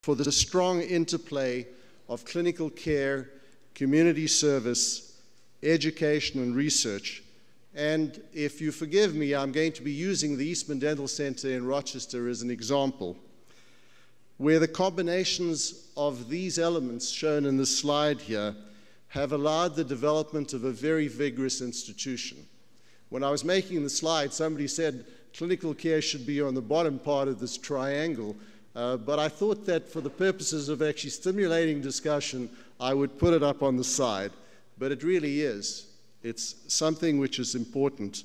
for the strong interplay of clinical care, community service, education, and research. And if you forgive me, I'm going to be using the Eastman Dental Center in Rochester as an example, where the combinations of these elements shown in this slide here have allowed the development of a very vigorous institution. When I was making the slide, somebody said clinical care should be on the bottom part of this triangle, but I thought that for the purposes of actually stimulating discussion, I would put it up on the side. But it really is. It's something which is important.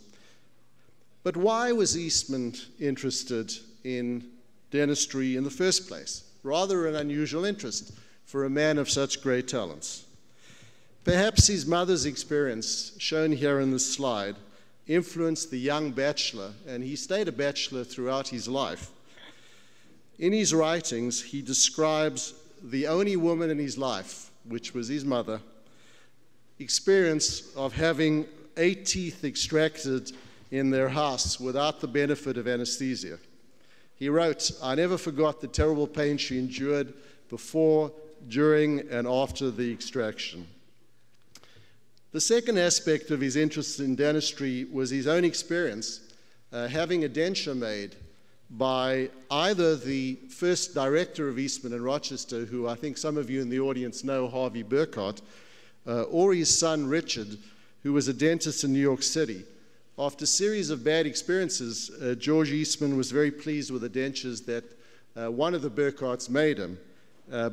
But why was Eastman interested in dentistry in the first place? Rather an unusual interest for a man of such great talents. Perhaps his mother's experience, shown here in this slide, influenced the young bachelor, and he stayed a bachelor throughout his life. In his writings, he describes the only woman in his life, which was his mother, experience of having 8 teeth extracted in their house without the benefit of anesthesia. He wrote, "I never forgot the terrible pain she endured before, during, and after the extraction." The second aspect of his interest in dentistry was his own experience having a denture made by either the first director of Eastman in Rochester, who I think some of you in the audience know, Harvey Burkhart, or his son Richard, who was a dentist in New York City. After a series of bad experiences, George Eastman was very pleased with the dentures that one of the Burkharts made him,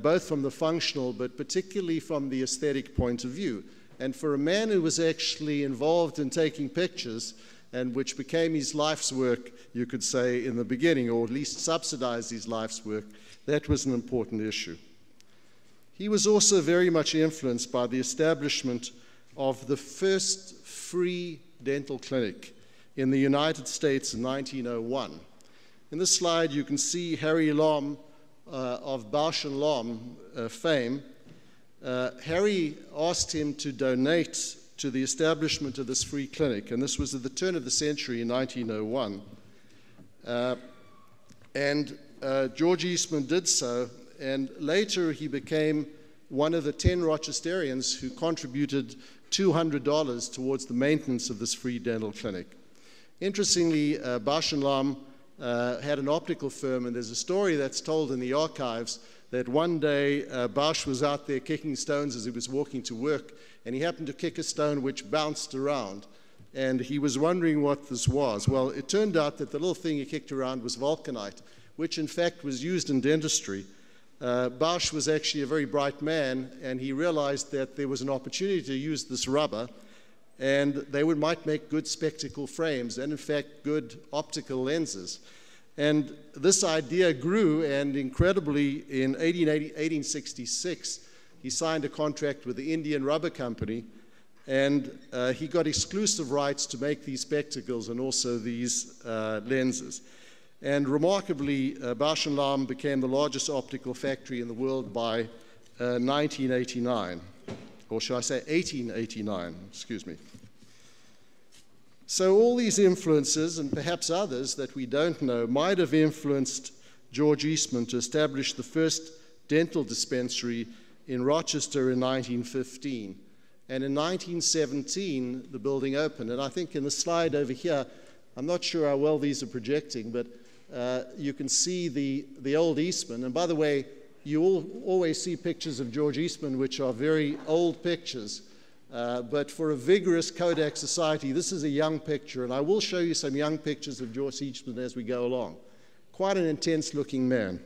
both from the functional but particularly from the aesthetic point of view. And for a man who was actually involved in taking pictures, and which became his life's work, you could say, in the beginning, or at least subsidized his life's work, that was an important issue. He was also very much influenced by the establishment of the first free dental clinic in the United States in 1901. In this slide, you can see Harry Lom of Bausch & Lomb fame. Harry asked him to donate to the establishment of this free clinic, and this was at the turn of the century in 1901. George Eastman did so, and later he became one of the 10 Rochesterians who contributed $200 towards the maintenance of this free dental clinic. Interestingly, Bausch & Lomb had an optical firm, and there's a story that's told in the archives that one day Bausch was out there kicking stones as he was walking to work, and he happened to kick a stone which bounced around, and he was wondering what this was. Well, it turned out that the little thing he kicked around was vulcanite, which in fact was used in dentistry. Bausch was actually a very bright man, and he realized that there was an opportunity to use this rubber, and they might make good spectacle frames, and in fact good optical lenses. And this idea grew, and incredibly, in 1866, he signed a contract with the Indian Rubber Company, and he got exclusive rights to make these spectacles and also these lenses. And remarkably, Bausch & Lomb became the largest optical factory in the world by 1989, or shall I say 1889, excuse me. So all these influences, and perhaps others that we don't know, might have influenced George Eastman to establish the first dental dispensary in Rochester in 1915. And in 1917, the building opened. And I think in the slide over here, I'm not sure how well these are projecting, but you can see the old Eastman. And by the way, you always see pictures of George Eastman, which are very old pictures. But for a vigorous Kodak society, this is a young picture, and I will show you some young pictures of George Eastman as we go along. Quite an intense-looking man.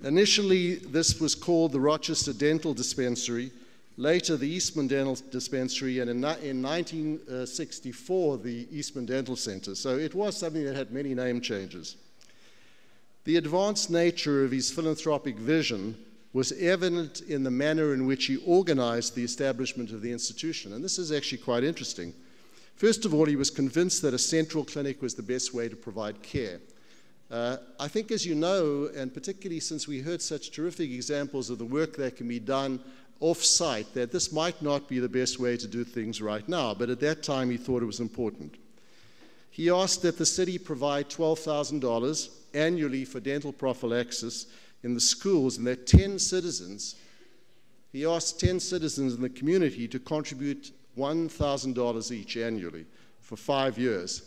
Initially, this was called the Rochester Dental Dispensary, later the Eastman Dental Dispensary, and in 1964, the Eastman Dental Center. So it was something that had many name changes. The advanced nature of his philanthropic vision was evident in the manner in which he organized the establishment of the institution. And this is actually quite interesting. First of all, he was convinced that a central clinic was the best way to provide care. I think, as you know, and particularly since we heard such terrific examples of the work that can be done off-site, that this might not be the best way to do things right now, but at that time he thought it was important. He asked that the city provide $12,000 annually for dental prophylaxis in the schools, and that 10 citizens, he asked 10 citizens in the community to contribute $1,000 each annually for 5 years.